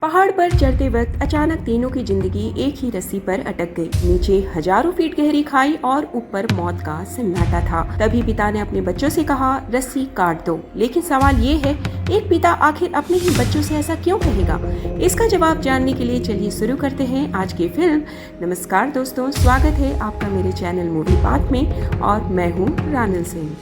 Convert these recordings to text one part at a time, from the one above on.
पहाड़ पर चढ़ते वक्त अचानक तीनों की जिंदगी एक ही रस्सी पर अटक गई। नीचे हजारों फीट गहरी खाई और ऊपर मौत का सन्नाटा था। तभी पिता ने अपने बच्चों से कहा, रस्सी काट दो। लेकिन सवाल ये है, एक पिता आखिर अपने ही बच्चों से ऐसा क्यों कहेगा? इसका जवाब जानने के लिए चलिए शुरू करते हैं आज की फिल्म। नमस्कार दोस्तों, स्वागत है आपका मेरे चैनल मूवी बात में और मैं हूँ रानल सिंह।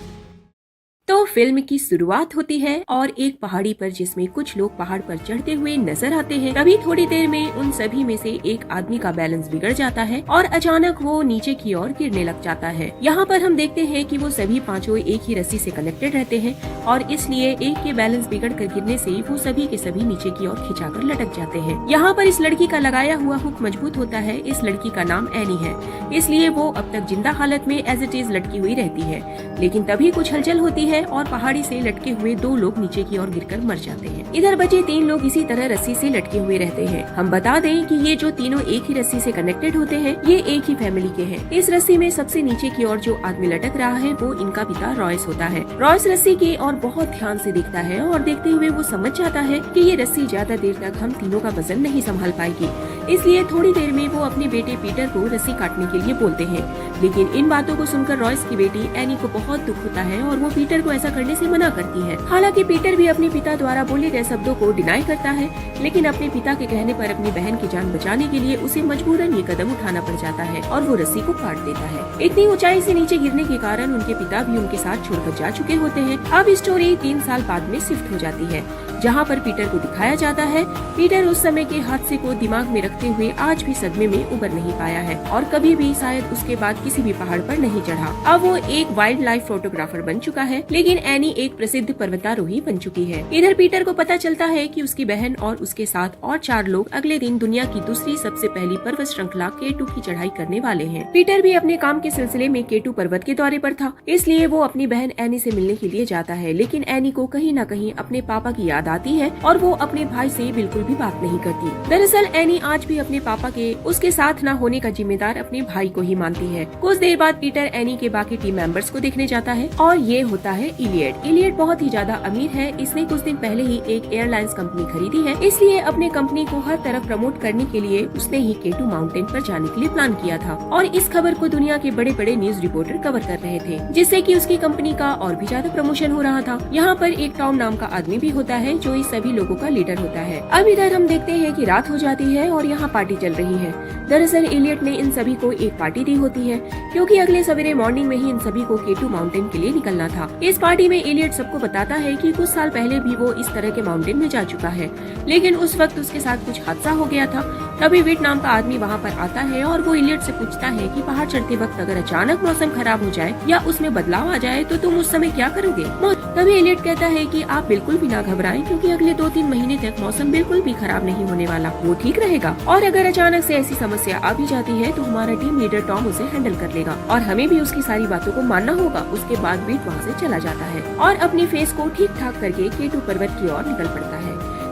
तो फिल्म की शुरुआत होती है और एक पहाड़ी पर, जिसमें कुछ लोग पहाड़ पर चढ़ते हुए नजर आते हैं। तभी थोड़ी देर में उन सभी में से एक आदमी का बैलेंस बिगड़ जाता है और अचानक वो नीचे की ओर गिरने लग जाता है। यहाँ पर हम देखते हैं कि वो सभी पांचों एक ही रस्सी से कनेक्टेड रहते हैं और इसलिए एक के बैलेंस बिगड़ कर गिरने से वो सभी के सभी नीचे की ओर खिंचाकर लटक जाते हैं। यहाँ पर इस लड़की का लगाया हुआ हुक मजबूत होता है। इस लड़की का नाम एनी है, इसलिए वो अब तक जिंदा हालत में एज इट इज लटकी हुई रहती है। लेकिन तभी कुछ हलचल होती है और पहाड़ी से लटके हुए दो लोग नीचे की ओर गिरकर मर जाते हैं। इधर बचे तीन लोग इसी तरह रस्सी से लटके हुए रहते हैं। हम बता दें कि ये जो तीनों एक ही रस्सी से कनेक्टेड होते हैं, ये एक ही फैमिली के हैं। इस रस्सी में सबसे नीचे की ओर जो आदमी लटक रहा है वो इनका पिता रॉयस होता है। रॉयस रस्सी की ओर बहुत ध्यान से देखता है और देखते हुए वो समझ जाता है कि ये रस्सी ज्यादा देर तक हम तीनों का वजन नहीं संभाल पाएगी। इसलिए थोड़ी देर में वो अपने बेटे पीटर को रस्सी काटने के लिए बोलते हैं। लेकिन इन बातों को सुनकर रॉयस की बेटी एनी को बहुत दुख होता है और वो पीटर को ऐसा करने से मना करती है। हालांकि पीटर भी अपने पिता द्वारा बोले गए शब्दों को डिनाई करता है, लेकिन अपने पिता के कहने पर अपनी बहन की जान बचाने के लिए उसे मजबूरन ये कदम उठाना पड़ जाता है और वो रस्सी को काट देता है। इतनी ऊंचाई से नीचे गिरने के कारण उनके पिता भी उनके साथ छोड़कर जा चुके होते हैं। अब स्टोरी 3 साल बाद में शिफ्ट हो जाती है, जहाँ पर पीटर को दिखाया जाता है। पीटर उस समय के हादसे को दिमाग में रखते हुए आज भी सदमे में उबर नहीं पाया है और कभी भी शायद उसके बाद किसी भी पहाड़ पर नहीं चढ़ा। अब वो एक वाइल्ड लाइफ फोटोग्राफर बन चुका है, लेकिन एनी एक प्रसिद्ध पर्वतारोही बन चुकी है। इधर पीटर को पता चलता है कि उसकी बहन और उसके साथ और 4 लोग अगले दिन दुनिया की दूसरी सबसे पहली पर्वत श्रृंखला K2 की चढ़ाई करने वाले हैं। पीटर भी अपने काम के सिलसिले में K2 पर्वत के दौरे पर था, इसलिए वो अपनी बहन एनी से मिलने के लिए जाता है। लेकिन एनी को कहीं न कहीं अपने पापा की याद आती है और वो अपने भाई से बिल्कुल भी बात नहीं करती। दरअसल एनी आज भी अपने पापा के उसके साथ न होने का जिम्मेदार अपने भाई को ही मानती है। कुछ देर बाद पीटर एनी के बाकी टीम मेंबर्स को देखने जाता है और ये होता है इलियट। इलियट बहुत ही ज्यादा अमीर है। इसने कुछ दिन पहले ही एक एयरलाइंस कंपनी खरीदी है, इसलिए अपने कंपनी को हर तरफ प्रमोट करने के लिए उसने ही K2 माउंटेन पर जाने के लिए प्लान किया था और इस खबर को दुनिया के बड़े बड़े न्यूज रिपोर्टर कवर कर रहे थे, जिससे कि उसकी कंपनी का और भी ज्यादा प्रमोशन हो रहा था। यहाँ पर एक टॉम नाम का आदमी भी होता है जो इस सभी लोगों का लीडर होता है। अब इधर हम देखते हैं कि रात हो जाती है और यहाँ पार्टी चल रही है। दरअसल इलियट ने इन सभी को एक पार्टी दी होती है, क्योंकि अगले सवेरे मॉर्निंग में ही इन सभी को K2 माउंटेन के लिए निकलना था। इस पार्टी में इलियट सबको बताता है कि कुछ साल पहले भी वो इस तरह के माउंटेन में जा चुका है, लेकिन उस वक्त उसके साथ कुछ हादसा हो गया था। तभी विट नाम का आदमी वहाँ पर आता है और वो इलियट से पूछता है कि पहाड़ चढ़ते वक्त अगर अचानक मौसम खराब हो जाए या उसमें बदलाव आ जाए तो तुम उस समय क्या करोगे? तभी इलियट कहता है कि आप बिल्कुल भी ना घबराएं, क्योंकि अगले 2-3 महीने तक मौसम बिल्कुल भी खराब नहीं होने वाला, वो ठीक रहेगा। और अगर अचानक से ऐसी समस्या आ भी जाती है तो हमारा टीम लीडर टॉम उसे हैंडल कर लेगा और हमें भी उसकी सारी बातों को मानना होगा। उसके बाद विट वहाँ से चला जाता है और अपनी फेस को ठीक ठाक करके K2 पर्वत की ओर निकल पड़ता है।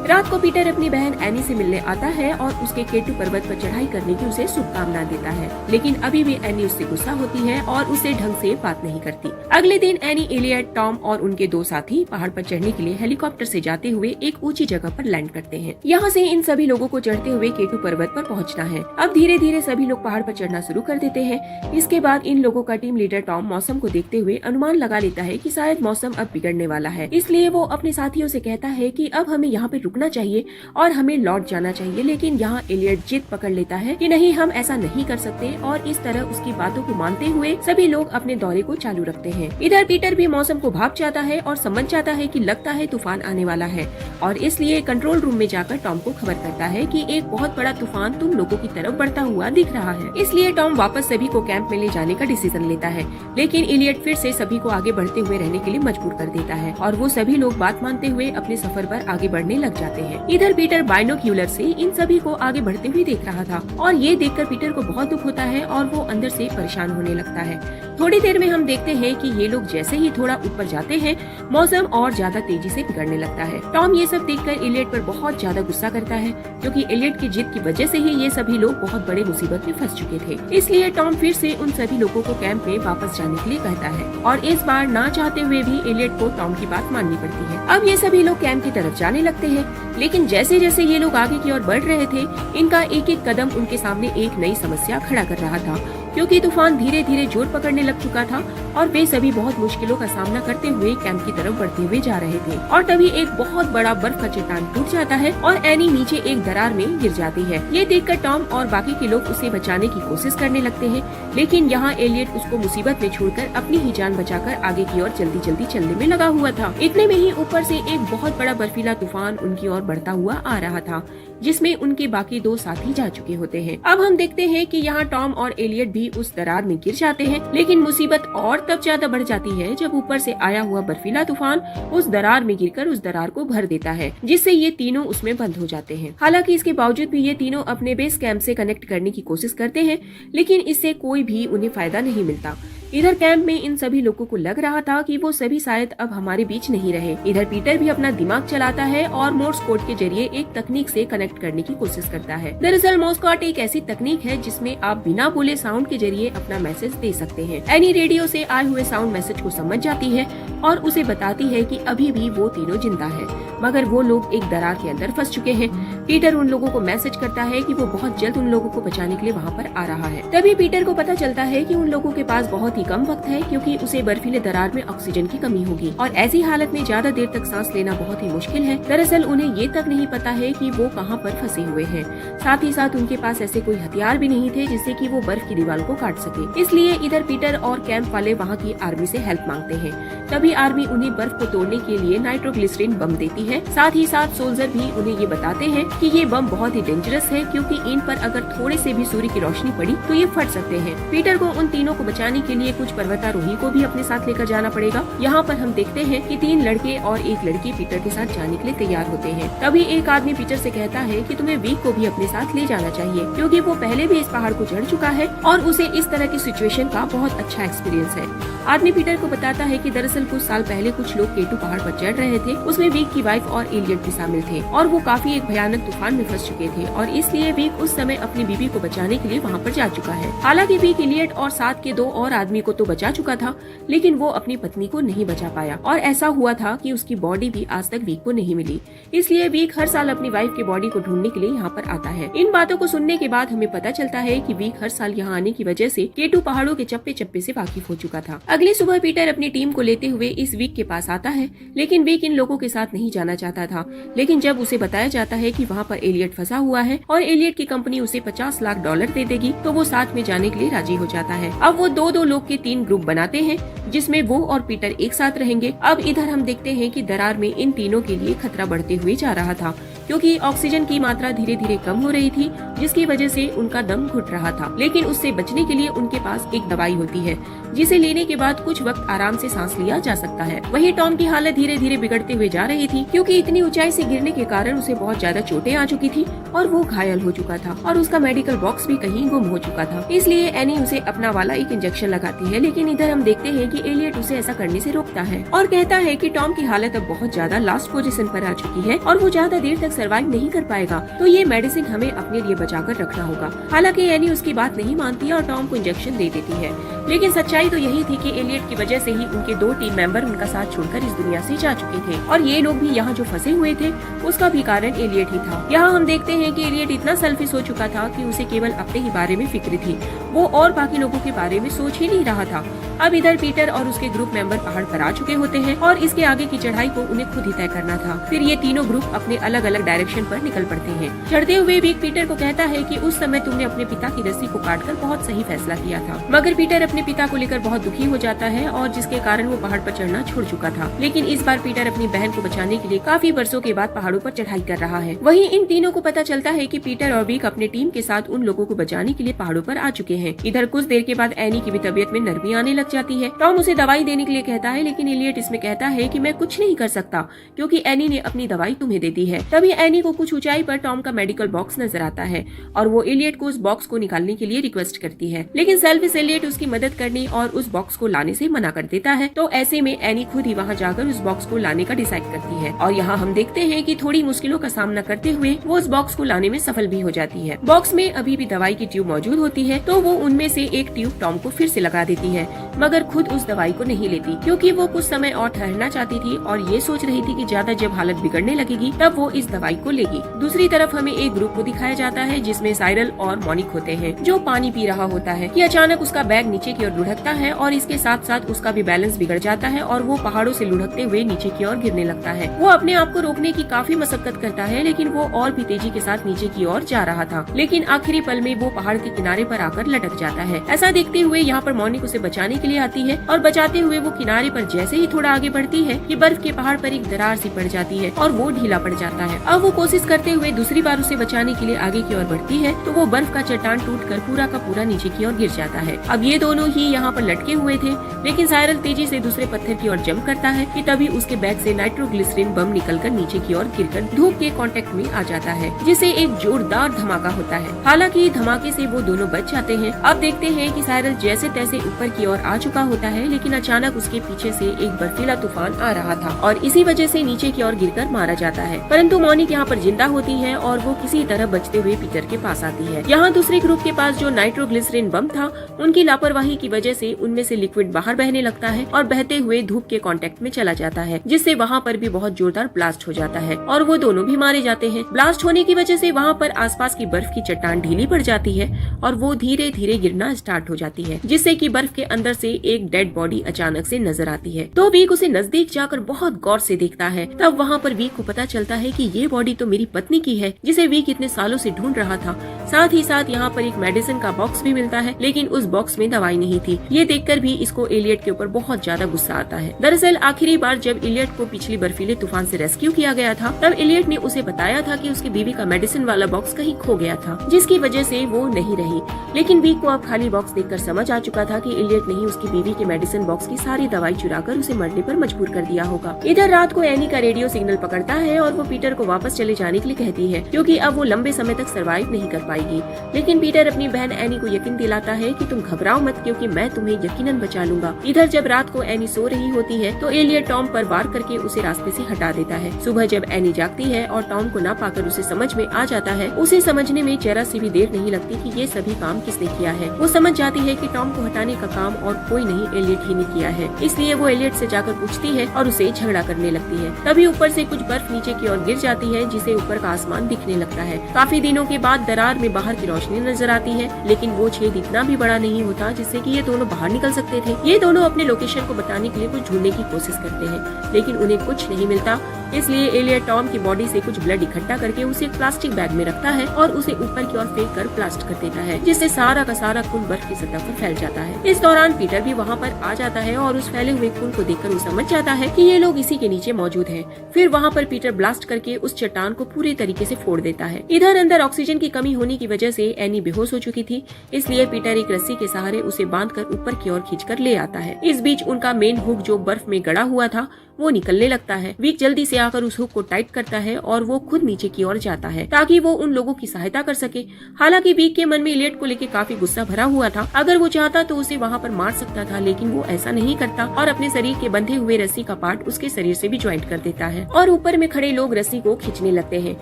रात को पीटर अपनी बहन एनी से मिलने आता है और उसके K2 पर्वत पर चढ़ाई करने की उसे शुभकामना देता है, लेकिन अभी भी एनी उससे गुस्सा होती है और उसे ढंग से बात नहीं करती। अगले दिन एनी, इलियट, टॉम और उनके 2 साथी पहाड़ पर चढ़ने के लिए हेलीकॉप्टर से जाते हुए एक ऊंची जगह पर लैंड करते हैं। यहाँ से इन सभी लोगों को चढ़ते हुए K2 पर्वत पर पहुँचना है। अब धीरे धीरे सभी लोग पहाड़ पर चढ़ना शुरू कर देते हैं। इसके बाद इन लोगों का टीम लीडर टॉम मौसम को देखते हुए अनुमान लगा लेता है कि शायद मौसम अब बिगड़ने वाला है, इसलिए वो अपने साथियों से कहता है कि अब हमें यहाँ पे रुकना चाहिए और हमें लौट जाना चाहिए। लेकिन यहाँ इलियट जिद पकड़ लेता है कि नहीं, हम ऐसा नहीं कर सकते और इस तरह उसकी बातों को मानते हुए सभी लोग अपने दौरे को चालू रखते हैं। इधर पीटर भी मौसम को भाप जाता है और समझ जाता है कि लगता है तूफान आने वाला है और इसलिए कंट्रोल रूम में जाकर टॉम को खबर करता है कि एक बहुत बड़ा तूफान तुम लोगों की तरफ बढ़ता हुआ दिख रहा है। इसलिए टॉम वापस सभी को कैंप में ले जाने का डिसीजन लेता है, लेकिन इलियट फिर से सभी को आगे बढ़ते हुए रहने के लिए मजबूर कर देता है और वो सभी लोग बात मानते हुए अपने सफर पर आगे बढ़ने लग जाते हैं। इधर पीटर बाइनोक्यूलर से इन सभी को आगे बढ़ते हुए देख रहा था और ये देखकर पीटर को बहुत दुख होता है और वो अंदर से परेशान होने लगता है। थोड़ी देर में हम देखते हैं कि ये लोग जैसे ही थोड़ा ऊपर जाते हैं मौसम और ज्यादा तेजी से बिगड़ने लगता है। टॉम ये सब देखकर एलियट पर बहुत ज्यादा गुस्सा करता है, क्योंकि एलियट की जिद की वजह से ही ये सभी लोग बहुत बड़े मुसीबत में फंस चुके थे। इसलिए टॉम फिर से उन सभी लोगों को कैंप में वापस जाने के लिए कहता है, और इस बार ना चाहते हुए भी एलियट को टॉम की बात माननी पड़ती है। अब ये सभी लोग कैंप की तरफ जाने लगते हैं, लेकिन जैसे जैसे ये लोग आगे की ओर बढ़ रहे थे, इनका एक एक कदम उनके सामने एक नई समस्या खड़ा कर रहा था, क्योंकि तूफान धीरे धीरे जोर पकड़ने लग चुका था और वे सभी बहुत मुश्किलों का सामना करते हुए कैंप की तरफ बढ़ते हुए जा रहे थे। और तभी एक बहुत बड़ा बर्फ का चट्टान टूट जाता है और एनी नीचे एक दरार में गिर जाती है। ये देखकर टॉम और बाकी के लोग उसे बचाने की कोशिश करने लगते हैं, लेकिन यहाँ एलियट उसको मुसीबत में छोड़कर अपनी ही जान बचाकर आगे की ओर जल्दी जल्दी चलने में लगा हुआ था। इतने में ही ऊपर से एक बहुत बड़ा बर्फीला तूफान उनकी ओर बढ़ता हुआ आ रहा था, जिसमें उनके बाकी दो साथी जा चुके होते हैं। अब हम देखते हैं कि यहाँ टॉम और एलियट भी उस दरार में गिर जाते हैं, लेकिन मुसीबत और तब ज्यादा बढ़ जाती है जब ऊपर से आया हुआ बर्फीला तूफान उस दरार में गिरकर उस दरार को भर देता है, जिससे ये तीनों उसमें बंद हो जाते हैं। हालांकि इसके बावजूद भी ये तीनों अपने बेस कैंप से कनेक्ट करने की कोशिश करते हैं, लेकिन इससे कोई भी उन्हें फायदा नहीं मिलता। इधर कैंप में इन सभी लोगों को लग रहा था कि वो सभी शायद अब हमारे बीच नहीं रहे। इधर पीटर भी अपना दिमाग चलाता है और मोर्स कोड के जरिए एक तकनीक से कनेक्ट करने की कोशिश करता है। दरअसल मोर्स कोड एक ऐसी तकनीक है जिसमें आप बिना बोले साउंड के जरिए अपना मैसेज दे सकते हैं। एनी रेडियो से आए हुए साउंड मैसेज को समझ जाती है और उसे बताती है कि अभी भी वो तीनों जिंदा है, मगर वो लोग एक दरार के अंदर फंस चुके हैं। पीटर उन लोगों को मैसेज करता है कि वो बहुत जल्द उन लोगों को बचाने के लिए वहाँ पर आ रहा है। तभी पीटर को पता चलता है कि उन लोगों के पास बहुत ही कम वक्त है, क्योंकि उसे बर्फीले दरार में ऑक्सीजन की कमी होगी और ऐसी हालत में ज्यादा देर तक सांस लेना बहुत ही मुश्किल है। दरअसल उन्हें ये तक नहीं पता है कि वो कहाँ पर फंसे हुए हैं। साथ ही साथ उनके पास ऐसे कोई हथियार भी नहीं थे जिससे कि वो बर्फ की दीवार को काट सके। इसलिए इधर पीटर और कैंप वाले वहाँ की आर्मी से हेल्प मांगते हैं। तभी आर्मी उन्हें बर्फ को तोड़ने के लिए नाइट्रोग्लिसरीन बम देती है। साथ ही साथ सोल्जर भी उन्हें ये बताते हैं कि ये बम बहुत ही डेंजरस है, क्योंकि इन पर अगर थोड़े से भी सूर्य की रोशनी पड़ी तो ये फट सकते हैं। पीटर को उन तीनों को बचाने के लिए कुछ पर्वतारोही को भी अपने साथ लेकर जाना पड़ेगा। यहाँ पर हम देखते हैं कि 3 लड़के और एक लड़की पीटर के साथ जाने के लिए तैयार होते हैं। तभी एक आदमी पीटर से कहता है कि तुम्हें वीक को भी अपने साथ ले जाना चाहिए, क्योंकि वो पहले भी इस पहाड़ को चढ़ चुका है और उसे इस तरह की सिचुएशन का बहुत अच्छा एक्सपीरियंस है। आदमी पीटर को बताता है कि दरअसल कुछ साल पहले कुछ लोग केटू पहाड़ पर चढ़ रहे थे, उसमें वीक की वाइफ और एलियट भी शामिल थे और वो काफी एक भयानक तूफान में फंस चुके थे और इसलिए वीक उस समय अपनी बीवी को बचाने के लिए वहाँ पर जा चुका है। हालांकि वीक एलियट और साथ के 2 और आदमी को तो बचा चुका था, लेकिन वो अपनी पत्नी को नहीं बचा पाया और ऐसा हुआ था कि उसकी बॉडी भी आज तक वीक को नहीं मिली। इसलिए वीक हर साल अपनी वाइफ की बॉडी को ढूंढने के लिए यहाँ पर आता है। इन बातों को सुनने के बाद हमें पता चलता है कि वीक हर साल यहाँ आने की वजह से केटू पहाड़ों के चप्पे चप्पे से वाकिफ हो चुका था। अगली सुबह पीटर अपनी टीम को लेते हुए इस वीक के पास आता है, लेकिन वीक इन लोगों के साथ नहीं जाना चाहता था। लेकिन जब उसे बताया जाता है कि वहाँ पर एलियट फंसा हुआ है और एलियट की कंपनी उसे $50 लाख दे देगी, तो वो साथ में जाने के लिए राजी हो जाता है। अब वो 2-2 लोग के 3 ग्रुप बनाते हैं, जिसमें वो और पीटर एक साथ रहेंगे। अब इधर हम देखते हैं कि दरार में इन तीनों के लिए खतरा बढ़ते हुए जा रहा था, क्योंकि ऑक्सीजन की मात्रा धीरे धीरे कम हो रही थी, जिसकी वजह से उनका दम घुट रहा था। लेकिन उससे बचने के लिए उनके पास एक दवाई होती है, जिसे लेने के बाद कुछ वक्त आराम से सांस लिया जा सकता है। वहीं टॉम की हालत धीरे धीरे बिगड़ते हुए जा रही थी, क्योंकि इतनी ऊंचाई से गिरने के कारण उसे बहुत ज्यादा चोटें आ चुकी थी और वो घायल हो चुका था और उसका मेडिकल बॉक्स भी कहीं गुम हो चुका था। इसलिए एनी उसे अपना वाला एक इंजेक्शन लगाती है, लेकिन इधर हम देखते हैं कि एलियट उसे ऐसा करने से रोकता है और कहता है कि टॉम की हालत अब बहुत ज्यादा लास्ट पोजीशन पर आ चुकी है और वो ज्यादा देर तक सर्वाइव नहीं कर पाएगा, तो ये मेडिसिन हमें अपने लिए बचाकर रखना होगा। हालांकि एनी उसकी बात नहीं मानती और टॉम को इंजेक्शन दे देती है, लेकिन सच्चाई तो यही थी कि एलियट की वजह से ही उनके 2 टीम मेंबर उनका साथ छोड़कर इस दुनिया से जा चुके थे और ये लोग भी यहाँ जो फंसे हुए थे उसका भी कारण एलियट ही था। यहाँ हम देखते हैं कि एलियट इतना सेल्फिश हो चुका था कि उसे केवल अपने ही बारे में फिक्र थी, वो और बाकी लोगों के बारे में सोच ही नहीं रहा था। अब इधर पीटर और उसके ग्रुप मेंबर पहाड़ पर आ चुके होते हैं और इसके आगे की चढ़ाई को उन्हें खुद ही तय करना था। फिर ये तीनों ग्रुप अपने अलग अलग डायरेक्शन पर निकल पड़ते हैं। चढ़ते हुए भी पीटर को कहता है कि उस समय तुमने अपने पिता की रस्सी को काटकर बहुत सही फैसला किया था, मगर पीटर अपने पिता को लेकर बहुत दुखी हो जाता है और जिसके कारण वो पहाड़ पर चढ़ना छोड़ चुका था। लेकिन इस बार पीटर अपनी बहन को बचाने के लिए काफी वर्षों के बाद पहाड़ों पर चढ़ाई कर रहा है। वहीं इन तीनों को पता चलता है कि पीटर और वीक अपने टीम के साथ उन लोगों को बचाने के लिए पहाड़ों पर आ चुके हैं। इधर कुछ देर के बाद एनी की भी तबीयत में नरमी आने लग जाती है। टॉम उसे दवाई देने के लिए कहता है, लेकिन एलियट इसमें कहता है कि मैं कुछ नहीं कर सकता, क्योंकि एनी ने अपनी दवाई तुम्हें दे दी है। तभी एनी को कुछ ऊंचाई पर टॉम का मेडिकल बॉक्स नजर आता है और वो एलियट को उस बॉक्स को निकालने के लिए रिक्वेस्ट करती है, लेकिन सेल्फिश एलियट उसकी मदद मदद करने और उस बॉक्स को लाने से मना कर देता है। तो ऐसे में एनी खुद ही वहाँ जाकर उस बॉक्स को लाने का डिसाइड करती है और यहाँ हम देखते हैं कि थोड़ी मुश्किलों का सामना करते हुए वो उस बॉक्स को लाने में सफल भी हो जाती है। बॉक्स में अभी भी दवाई की ट्यूब मौजूद होती है, तो वो उनमें से एक ट्यूब टॉम को फिर से लगा देती है, मगर खुद उस दवाई को नहीं लेती क्योंकि वो कुछ समय और ठहरना चाहती थी और ये सोच रही थी कि ज्यादा जब हालत बिगड़ने लगेगी तब वो इस दवाई को लेगी। दूसरी तरफ हमें एक ग्रुप को दिखाया जाता है जिसमें साइरल और मोनिक होते हैं, जो पानी पी रहा होता है कि अचानक उसका बैग नीचे की ओर लुढ़कता है और इसके साथ साथ उसका भी बैलेंस बिगड़ जाता है और वो पहाड़ों से लुढ़कते हुए नीचे की ओर गिरने लगता है। वो अपने आप को रोकने की काफी मशक्कत करता है, लेकिन वो और भी तेजी के साथ नीचे की ओर जा रहा था, लेकिन आखिरी पल में वो पहाड़ के किनारे पर आकर लटक जाता है। ऐसा देखते हुए यहाँ पर मोनिक उसे बचाने के लिए आती है और बचाते हुए वो किनारे पर जैसे ही थोड़ा आगे बढ़ती है कि बर्फ के पहाड़ पर एक दरार सी पड़ जाती है और वो ढीला पड़ जाता है। अब वो कोशिश करते हुए दूसरी बार उसे बचाने के लिए आगे की ओर बढ़ती है तो वो बर्फ का चट्टान टूटकर पूरा का पूरा नीचे की ओर गिर जाता है। अब ये दोनों ही यहाँ पर लटके हुए थे, लेकिन साइरल तेजी से दूसरे पत्थर की ओर जंप करता है कि तभी उसके बैग से नाइट्रोग्लिसरीन बम निकलकर नीचे की ओर गिरकर धूप के कांटेक्ट में आ जाता है, जिससे एक जोरदार धमाका होता है। हालांकि धमाके से वो दोनों बच जाते हैं। अब देखते हैं कि साइरल जैसे तैसे ऊपर की ओर आ चुका होता है, लेकिन अचानक उसके पीछे से एक बर्फीला तूफान आ रहा था और इसी वजह से नीचे की ओर गिरकर मारा जाता है। परंतु मोनिक यहाँ पर जिंदा होती है और वो किसी तरह बचते हुए पीटर के पास आती है। यहाँ दूसरे ग्रुप के पास जो नाइट्रोग्लिसरीन बम था, उनकी लापरवाही की वजह से उनमें से लिक्विड बाहर बहने लगता है और बहते हुए धूप के कांटेक्ट में चला जाता है, जिससे वहाँ पर भी बहुत जोरदार ब्लास्ट हो जाता है और वो दोनों भी मारे जाते हैं। ब्लास्ट होने की वजह से वहाँ पर आसपास की बर्फ की चट्टान ढीली पड़ जाती है और वो धीरे धीरे गिरना स्टार्ट हो जाती है, जिससे कि बर्फ के अंदर से एक डेड बॉडी अचानक से नजर आती है। तो वीक उसे नजदीक जाकर बहुत गौर से देखता है। तब वहाँ पर वीक को पता चलता है कि ये बॉडी तो मेरी पत्नी की है, जिसे वीक इतने सालों से ढूंढ रहा था। साथ ही साथ यहाँ पर एक मेडिसिन का बॉक्स भी मिलता है, लेकिन उस बॉक्स में दवाई नहीं थी। ये देखकर भी इसको एलियट के ऊपर बहुत ज्यादा गुस्सा आता है। दरअसल आखिरी बार जब एलियट को पिछली बर्फीले तूफान से रेस्क्यू किया गया था, तब एलियट ने उसे बताया था कि उसकी बीवी का मेडिसिन वाला बॉक्स कहीं खो गया था, जिसकी वजह से वो नहीं रही। लेकिन वीक को अब खाली बॉक्स देखकर समझ आ चुका था कि एलियट ने ही उसकी बीवी के मेडिसिन बॉक्स की सारी दवाई चुराकर उसे मरने पर मजबूर कर दिया होगा। इधर रात को एनी का रेडियो सिग्नल पकड़ता है और वो पीटर को वापस चले जाने के लिए कहती है, क्योंकि अब वो लंबे समय तक सरवाइव नहीं कर पाएगी। लेकिन पीटर अपनी बहन एनी को यकीन दिलाता है कि तुम घबराओ मत, क्योंकि मैं तुम्हें यकीनन बचा लूंगा। इधर जब रात को एनी सो रही होती है तो एलियट टॉम पर वार करके उसे रास्ते से हटा देता है। सुबह जब एनी जागती है और टॉम को ना पाकर उसे समझ में आ जाता है, उसे समझने में जरा सी भी देर नहीं लगती कि ये सभी काम किसने किया है। वो समझ जाती है कि टॉम को हटाने का काम और कोई नहीं, एलियट ही ने किया है। इसलिए वो एलियट से जाकर पूछती है और उसे झगड़ा करने लगती है। तभी ऊपर से कुछ बर्फ नीचे की ओर गिर जाती है, जिसे ऊपर का आसमान दिखने लगता है। काफी दिनों के बाद दरार में बाहर की रोशनी नजर आती है, लेकिन वो छेद इतना भी बड़ा नहीं होता जिससे कि ये दोनों बाहर निकल सकते थे। ये दोनों अपने लोकेशन को बताने के लिए कुछ ढूंढने की कोशिश करते हैं, लेकिन उन्हें कुछ नहीं मिलता। इसलिए एलियट टॉम की बॉडी से कुछ ब्लड इकट्ठा करके उसे एक प्लास्टिक बैग में रखता है और उसे ऊपर की ओर फेंक कर ब्लास्ट कर देता है, जिससे सारा का सारा खून बर्फ की सतह पर फैल जाता है। इस दौरान पीटर भी वहाँ पर आ जाता है और उस फैले हुए खून को देखकर वो समझ जाता है कि ये लोग इसी के नीचे मौजूद हैं। फिर वहाँ पर पीटर ब्लास्ट करके उस चट्टान को पूरी तरीके से फोड़ देता है। इधर अंदर ऑक्सीजन की कमी होने की वजह से एनी बेहोश हो चुकी थी, इसलिए पीटर एक रस्सी के सहारे उसे बांधकर ऊपर की ओर खींचकर ले आता है। इस बीच उनका मेन हुक जो बर्फ में गड़ा हुआ था वो निकलने लगता है। विक जल्दी से आकर उस हुक को टाइट करता है और वो खुद नीचे की ओर जाता है ताकि वो उन लोगों की सहायता कर सके। हालांकि विक के मन में एलियट को लेकर काफी गुस्सा भरा हुआ था। अगर वो चाहता तो उसे वहाँ पर मार सकता था, लेकिन वो ऐसा नहीं करता और अपने शरीर के बंधे हुए रस्सी का पार्ट उसके शरीर से भी ज्वाइंट कर देता है और ऊपर में खड़े लोग रस्सी को खींचने लगते हैं,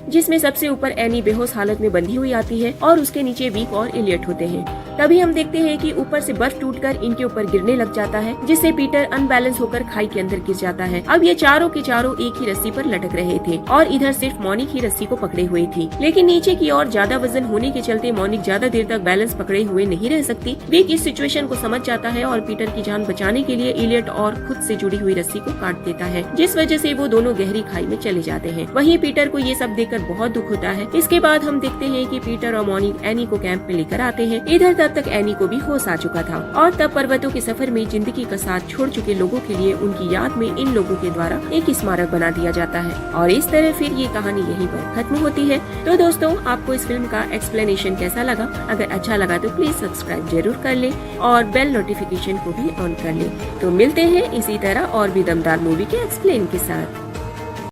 जिसमें सबसे ऊपर एनी बेहोश हालत में बंधी हुई आती है और उसके नीचे विक और एलियट होते हैं। तभी हम देखते हैं कि ऊपर से बर्फ टूटकर इनके ऊपर गिरने लग जाता है, जिससे पीटर अनबैलेंस होकर खाई के अंदर गिर जाता है। अब ये चारों के चारों एक ही रस्सी पर लटक रहे थे और इधर सिर्फ मोनिक ही रस्सी को पकड़े हुए थी, लेकिन नीचे की ओर ज्यादा वजन होने के चलते मोनिक ज्यादा देर तक बैलेंस पकड़े हुए नहीं रह सकती। विक इस सिचुएशन को समझ जाता है और पीटर की जान बचाने के लिए एलियट और खुद से जुड़ी हुई रस्सी को काट देता है, जिस वजह से वो दोनों गहरी खाई में चले जाते हैं। वहीं पीटर को ये सब देखकर बहुत दुख होता है। इसके बाद हम देखते हैं कि पीटर और मोनिक एनी को कैंप में लेकर आते हैं। इधर तब तक एनी को भी होश आ चुका था और तब पर्वतों के सफर में जिंदगी का साथ छोड़ चुके लोगों के लिए उनकी याद में इन लोगों के द्वारा एक स्मारक बना दिया जाता है और इस तरह फिर ये कहानी यहीं पर खत्म होती है। तो दोस्तों, आपको इस फिल्म का एक्सप्लेनेशन कैसा लगा? अगर अच्छा लगा तो प्लीज सब्सक्राइब जरूर कर ले और बेल नोटिफिकेशन को भी ऑन कर ले। तो मिलते हैं इसी तरह और भी दमदार मूवी के एक्सप्लेन के साथ।